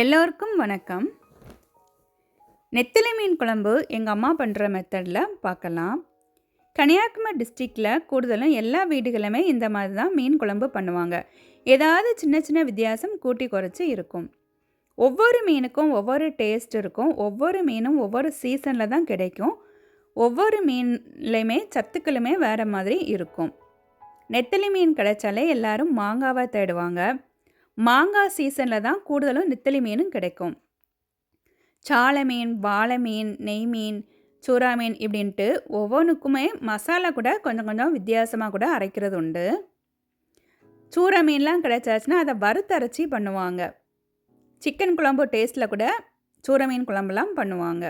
எல்லோருக்கும் வணக்கம். நெத்திலி மீன் குழம்பு எங்கள் அம்மா பண்ணுற மெத்தடில் பார்க்கலாம். கன்னியாகுமரி டிஸ்ட்ரிக்டில் கூடுதலும் எல்லா வீடுகளுமே இந்த மாதிரி தான் மீன் குழம்பு பண்ணுவாங்க. ஏதாவது சின்ன சின்ன வித்தியாசம் கூட்டி குறைச்சி இருக்கும். ஒவ்வொரு மீனுக்கும் ஒவ்வொரு டேஸ்ட் இருக்கும். ஒவ்வொரு மீனும் ஒவ்வொரு சீசனில் தான் கிடைக்கும். ஒவ்வொரு மீன்லையுமே சத்துக்களுமே வேறு மாதிரி இருக்கும். நெத்திலி மீன் கிடைச்சாலே எல்லாரும் மாங்காவை தேடுவாங்க. மாங்காய் சீசனில் தான் கூடுதலும் நெத்திலி மீனும் கிடைக்கும். சாலை மீன், வாழை மீன், நெய் மீன், சூறா மீன் இப்படின்ட்டு ஒவ்வொன்றுக்குமே மசாலா கூட கொஞ்சம் கொஞ்சம் வித்தியாசமாக கூட அரைக்கிறது உண்டு. சூறா மீன்லாம் கிடைச்சாச்சுன்னா அதை வறுத்தரைச்சி பண்ணுவாங்க. சிக்கன் குழம்பு டேஸ்ட்டில் கூட சூறா மீன் குழம்புலாம் பண்ணுவாங்க.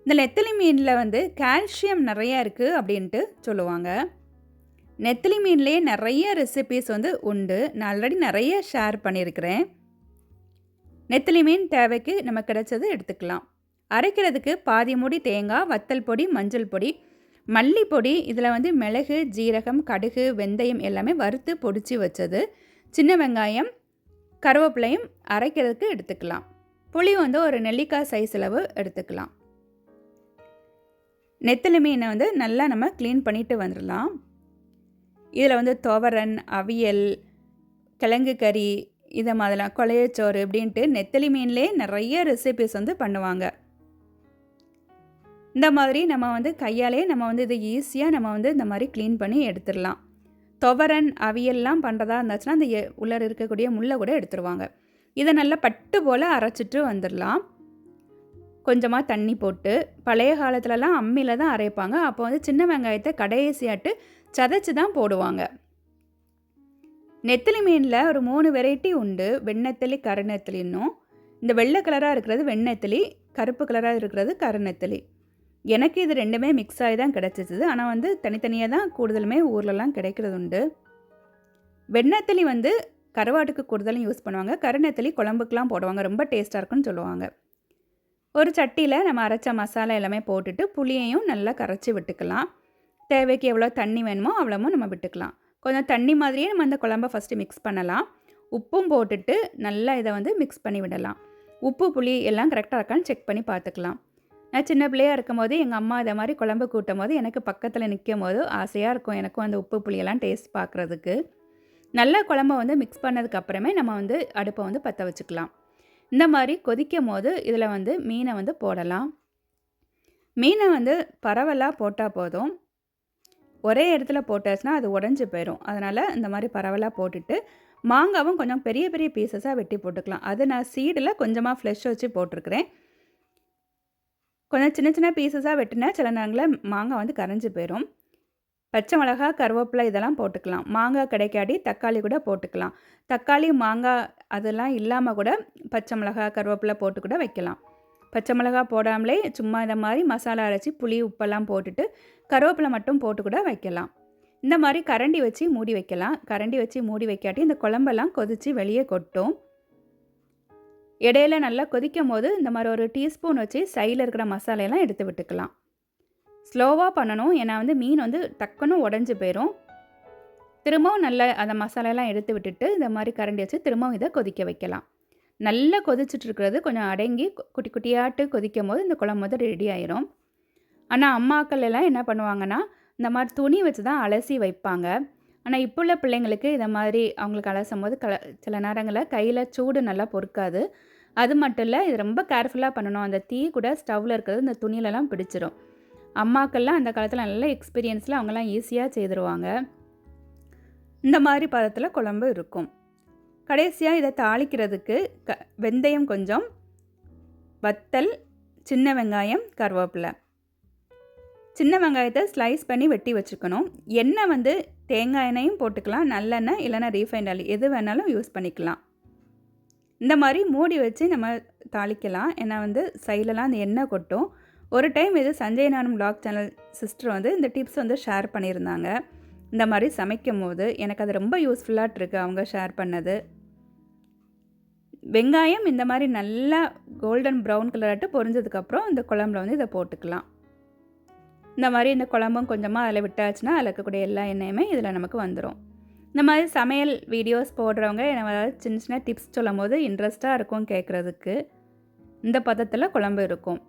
இந்த நெத்திலி மீனில் கால்சியம் நிறையா இருக்குது அப்படின்ட்டு சொல்லுவாங்க. நெத்திலி மீன்லேயே நிறைய ரெசிபீஸ் உண்டு. நான் ஆல்ரெடி நிறைய ஷேர் பண்ணியிருக்கிறேன். நெத்திலி மீன் தேவைக்கு நம்ம கிடைச்சது எடுத்துக்கலாம். அரைக்கிறதுக்கு பாதி மூடி தேங்காய், வத்தல் பொடி, மஞ்சள் பொடி, மல்லிப்பொடி, இதில் மிளகு, ஜீரகம், கடுகு, வெந்தயம் எல்லாமே வறுத்து பொடிச்சு வச்சது, சின்ன வெங்காயம், கருவேப்பிலையும் அரைக்கிறதுக்கு எடுத்துக்கலாம். புளி ஒரு நெல்லிக்காய் சைஸ் அளவு எடுத்துக்கலாம். நெத்திலி மீனை நல்லா நம்ம க்ளீன் பண்ணிட்டு வந்துடலாம். இதில் துவரன், அவியல், கிழங்கு கறி, இதை மாதிரிலாம் கொலையச்சோறு இப்படின்ட்டு நெத்திலி மீன்லேயே நிறைய ரெசிபிஸ் பண்ணுவாங்க. இந்த மாதிரி நம்ம கையாலே நம்ம இதை ஈஸியாக நம்ம இந்த மாதிரி க்ளீன் பண்ணி எடுத்துடலாம். துவரன், அவியல்லாம் பண்ணுறதா இருந்துச்சுன்னா அந்த உள்ளே இருக்கக்கூடிய முள்ளை கூட எடுத்துருவாங்க. இதை நல்லா பட்டு போல் அரைச்சிட்டு வந்துடலாம். கொஞ்சமாக தண்ணி போட்டு, பழைய காலத்துலலாம் அம்மியில் தான் அரைப்பாங்க. அப்போ சின்ன வெங்காயத்தை கடைசியாட்டு சதைச்சி தான் போடுவாங்க. நெத்திலி மீனில் ஒரு 3 வெரைட்டி உண்டு. வெண்ணெத்திலி, கருநெத்திலின்னும். இந்த வெள்ளை கலராக இருக்கிறது வெண்ணெத்திலி, கருப்பு கலராக இருக்கிறது கருநெத்திலி. எனக்கு இது ரெண்டுமே மிக்ஸ் ஆகி தான் கிடச்சிச்சு. ஆனால் தனித்தனியாக தான் கூடுதலுமே ஊர்லலாம் கிடைக்கிறது உண்டு. வெண்ணெத்திலி கருவாட்டுக்கு கூடுதலும் யூஸ் பண்ணுவாங்க. கருநெத்திலி குழம்புக்கெலாம் போடுவாங்க. ரொம்ப டேஸ்ட்டாக இருக்குன்னு சொல்லுவாங்க. ஒரு சட்டியில் நம்ம அரைச்ச மசாலா எல்லாமே போட்டுட்டு புளியையும் நல்லா கரைச்சி விட்டுக்கலாம். தேவைக்கு எவ்வளோ தண்ணி வேணுமோ அவ்வளோமோ நம்ம விட்டுக்கலாம். கொஞ்சம் தண்ணி மாதிரியே நம்ம அந்த குழம்ப ஃபஸ்ட்டு மிக்ஸ் பண்ணலாம். உப்பும் போட்டுட்டு நல்லா இதை மிக்ஸ் பண்ணி விடலாம். உப்பு, புளி எல்லாம் கரெக்டாக இருக்கான்னு செக் பண்ணி பார்த்துக்கலாம். நான் சின்ன பிள்ளையாக இருக்கும் போது எங்கள் அம்மா இதை மாதிரி குழம்பு கூட்டும் போது எனக்கு பக்கத்தில் நிற்கும் போது ஆசையாக இருக்கும் எனக்கும் அந்த உப்பு புளியெல்லாம் டேஸ்ட் பார்க்குறதுக்கு. நல்லா குழம்ப மிக்ஸ் பண்ணதுக்கப்புறமே நம்ம அடுப்பை பற்ற வச்சுக்கலாம். இந்த மாதிரி கொதிக்கும் போது இதில் மீனை போடலாம். மீனை பரவலாக போட்டால் போதும். ஒரே இடத்துல போட்டாச்சுன்னா அது உடஞ்சி போயிடும். அதனால் இந்த மாதிரி பரவலாக போட்டுட்டு மாங்காவும் கொஞ்சம் பெரிய பெரிய பீசஸாக வெட்டி போட்டுக்கலாம். அது நான் சீடில் கொஞ்சமாக ஃப்ளெஷ் வச்சு போட்டிருக்கிறேன். கொஞ்சம் சின்ன சின்ன பீசஸாக வெட்டினா சில நேரங்களில் மாங்காய் கரைஞ்சி போயிடும். பச்சை மிளகா, கருவேப்பிலை இதெல்லாம் போட்டுக்கலாம். மாங்காய் கிடைக்காடி தக்காளி கூட போட்டுக்கலாம். தக்காளி, மாங்காய் அதெல்லாம் இல்லாமல் கூட பச்சை மிளகா, கருவேப்பிலை போட்டு கூட வைக்கலாம். பச்சை மிளகா போடாமலே சும்மா இந்த மாதிரி மசாலா அரைச்சி புளி, உப்பெல்லாம் போட்டுட்டு கருவேப்பிலை மட்டும் போட்டு கூட வைக்கலாம். இந்த மாதிரி கரண்டி வச்சு மூடி வைக்கலாம். கரண்டி வச்சு மூடி வைக்காட்டி இந்த குழம்பெல்லாம் கொதித்து வெளியே கொட்டும். இடையில நல்லா கொதிக்கும் போது இந்த மாதிரி ஒரு டீஸ்பூன் வச்சு சைடில் இருக்கிற மசாலையெல்லாம் எடுத்து விட்டுக்கலாம். ஸ்லோவாக பண்ணணும். ஏன்னா மீன் டக்குன்னு உடஞ்சி போயிடும். திரும்பவும் நல்லா அந்த மசாலையெல்லாம் எடுத்து விட்டுட்டு இந்த மாதிரி கரண்டி வச்சு திரும்பவும் இதை கொதிக்க வைக்கலாம். நல்லா கொதிச்சுட்ருக்கிறது கொஞ்சம் அடங்கி குட்டி குட்டியாட்டு கொதிக்கும் போது இந்த குழம்பு ரெடி ஆயிரும். ஆனால் அம்மாக்கள் எல்லாம் என்ன பண்ணுவாங்கன்னா இந்த மாதிரி துணி வச்சு தான் அலசி வைப்பாங்க. ஆனால் இப்போ உள்ள பிள்ளைங்களுக்கு இதை மாதிரி அவங்களுக்கு அலசும் போது சில நேரங்களில் கையில் சூடு நல்லா பொறுக்காது. அது மட்டும் இல்லை, இது ரொம்ப கேர்ஃபுல்லாக பண்ணணும். அந்த தீ கூட ஸ்டவ்வில் இருக்கிறது இந்த துணியிலலாம் பிடிச்சிரும். அம்மாக்கள்லாம் அந்த காலத்தில் நல்ல எக்ஸ்பீரியன்ஸில் அவங்கெல்லாம் ஈஸியாக செய்திருவாங்க. இந்த மாதிரி பதத்தில் குழம்பு இருக்கும். கடைசியாக இதை தாளிக்கிறதுக்கு வெந்தயம் கொஞ்சம், வத்தல், சின்ன வெங்காயம், கருவேப்பிலை. சின்ன வெங்காயத்தை ஸ்லைஸ் பண்ணி வெட்டி வச்சுக்கணும். எண்ணெய் தேங்காய் எண்ணெயும் போட்டுக்கலாம். நல்லெண்ணெய் இல்லைன்னா ரீஃபைண்ட் ஆயில் எது வேணாலும் யூஸ் பண்ணிக்கலாம். இந்த மாதிரி மூடி வச்சு நம்ம தாளிக்கலாம். ஏன்னா சைட்லலாம் அந்த எண்ணெய் கொட்டும். ஒரு டைம் இது சஞ்சய் நானும் வ்ளாக் சேனல் சிஸ்டர் இந்த டிப்ஸ் ஷேர் பண்ணியிருந்தாங்க. இந்த மாதிரி சமைக்கும் போது எனக்கு அது ரொம்ப யூஸ்ஃபுல்லாக இருக்கு அவங்க ஷேர் பண்ணது. வெங்காயம் இந்த மாதிரி நல்லா கோல்டன் ப்ரௌன் கலராட்டு பொரிஞ்சதுக்கப்புறம் இந்த குழம்புல இதை போட்டுக்கலாம். இந்த மாதிரி இந்த குழம்பும் கொஞ்சமாக அதில் விட்டாச்சுன்னா அதில் இருக்கக்கூடிய எல்லா எண்ணெயுமே இதில் நமக்கு வந்துடும். இந்த மாதிரி சமையல் வீடியோஸ் போடுறவங்க நம்ம ஏதாவது சின்ன சின்ன டிப்ஸ் சொல்லும்போது இன்ட்ரெஸ்ட்டாக இருக்கும் கேட்குறதுக்கு. இந்த பதத்தில் குழம்பு இருக்கும்.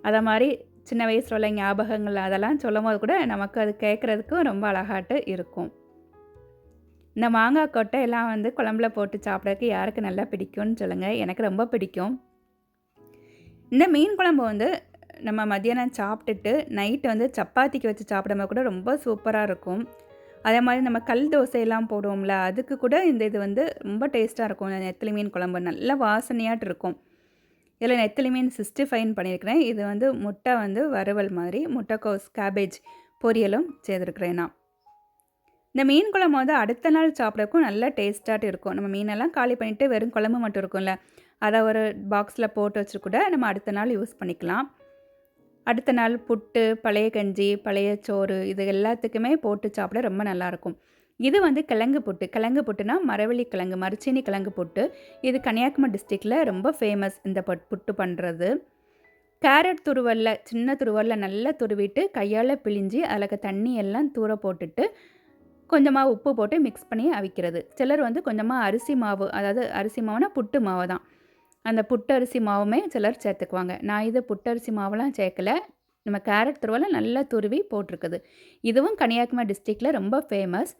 அதை மாதிரி சின்ன வயசில் உள்ள ஞாபகங்கள் அதெல்லாம் சொல்லும்போது கூட நமக்கு அது கேட்குறதுக்கும் ரொம்ப அழகாட்டு இருக்கும். இந்த மாங்காய் கொட்டை எல்லாம் வந்து குழம்புல போட்டு சாப்பிட்றதுக்கு யாருக்கு நல்லா பிடிக்கும்னு சொல்லுங்கள். எனக்கு ரொம்ப பிடிக்கும். இந்த மீன் குழம்பு வந்து நம்ம மத்தியானம் சாப்பிட்டுட்டு நைட்டு வந்து சப்பாத்திக்கு வச்சு சாப்பிடும்போது கூட ரொம்ப சூப்பராக இருக்கும். அதே மாதிரி நம்ம கல் தோசையெல்லாம் போடுவோம்ல, அதுக்கு கூட இந்த இது வந்து ரொம்ப டேஸ்ட்டாக இருக்கும். நெத்திலி மீன் குழம்பு நல்ல வாசனையாட்டு இருக்கும். இதில் நெத்திலி மீன் 65 பண்ணியிருக்கிறேன். இது வந்து முட்டை வந்து வறுவல் மாதிரி, முட்டைக்கோஸ் கேபேஜ் பொரியலும் செய்திருக்கிறேன் நான். இந்த மீன் குழம்பு வந்து அடுத்த நாள் சாப்பிட்றதுக்கும் நல்ல டேஸ்ட்டாட்டு இருக்கும். நம்ம மீனெல்லாம் காலி பண்ணிவிட்டு வெறும் குழம்பு மட்டும் இருக்கும்ல, அதை ஒரு பாக்ஸில் போட்டு வச்சு கூட நம்ம அடுத்த நாள் யூஸ் பண்ணிக்கலாம். அடுத்த நாள் புட்டு, பழைய கஞ்சி, பழைய சோறு இது எல்லாத்துக்குமே போட்டு சாப்பிட ரொம்ப நல்லாயிருக்கும். இது வந்து கிழங்கு புட்டு. கிழங்கு புட்டுனா மரவள்ளி கிழங்கு, மரச்சீனி கிழங்கு புட்டு. இது கன்னியாகுமரி டிஸ்ட்ரிக்டில் ரொம்ப ஃபேமஸ் இந்த புட்டு பண்ணுறது. கேரட் துருவல்ல, சின்ன துருவல்ல நல்லா துருவிட்டு கையால் பிழிஞ்சு அதில் தண்ணி எல்லாம் தூர போட்டுட்டு கொஞ்சமாக உப்பு போட்டு மிக்ஸ் பண்ணி அவிக்கிறது. சிலர் வந்து கொஞ்சமாக அரிசி மாவு, அதாவது அரிசி மாவுனா புட்டு மாவு தான், அந்த புட்டரிசி மாவுமே சிலர் சேர்த்துக்குவாங்க. நான் இது புட்டரிசி மாவுலாம் சேர்க்கல. நம்ம கேரட் துருவலை நல்லா துருவி போட்டிருக்குது. இதுவும் கன்னியாகுமரி டிஸ்ட்ரிக்டில் ரொம்ப ஃபேமஸ்.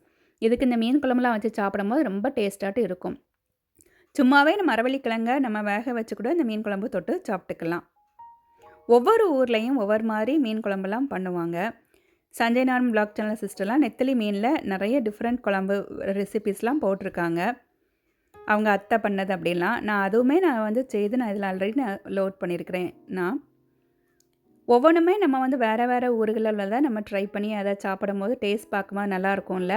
இதுக்கு இந்த மீன் குழம்புலாம் வச்சு சாப்பிடும்போது ரொம்ப டேஸ்ட்டாட்டு இருக்கும். சும்மாவே நம்ம மரவள்ளி கிழங்க நம்ம வேக வச்சு கூட இந்த மீன் குழம்பு தொட்டு சாப்பிட்டுக்கலாம். ஒவ்வொரு ஊர்லேயும் ஒவ்வொரு மாதிரி மீன் குழம்புலாம் பண்ணுவாங்க. சஞ்சய் நார்மன் பிளாக் சேனல் சிஸ்டர்லாம் நெத்திலி மீனில் நிறைய டிஃப்ரெண்ட் குழம்பு ரெசிபீஸ்லாம் போட்டிருக்காங்க. அவங்க அத்தை பண்ணது அப்படின்லாம். நான் வந்து செய்து நான் இதில் ஆல்ரெடி லோட் பண்ணியிருக்கிறேன். ஒவ்வொன்றுமே நம்ம வந்து வேறு வேறு ஊர்களில் உள்ளதை நம்ம ட்ரை பண்ணி அதை சாப்பிடும்போது டேஸ்ட் பார்க்கும்போது நல்லாயிருக்கும்ல.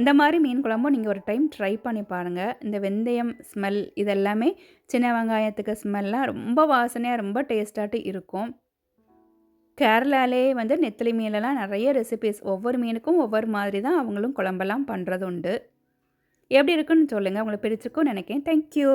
இந்த மாதிரி மீன் குழம்பும் நீங்கள் ஒரு டைம் ட்ரை பண்ணி பாருங்கள். இந்த வெந்தயம் ஸ்மெல் இதெல்லாமே சின்ன வெங்காயத்துக்கு ஸ்மெல்லாம் ரொம்ப வாசனையாக ரொம்ப டேஸ்ட்டாட்டு இருக்கும். கேரளாலே வந்து நெத்திலி மீனெல்லாம் நிறைய ரெசிபீஸ், ஒவ்வொரு மீனுக்கும் ஒவ்வொரு மாதிரி தான் அவங்களும் குழம்பெல்லாம் பண்ணுறது உண்டு. எப்படி இருக்குன்னு சொல்லுங்கள். உங்களுக்கு பிடிச்சிருக்கும்னு நினைக்கிறேன். தேங்க்யூ.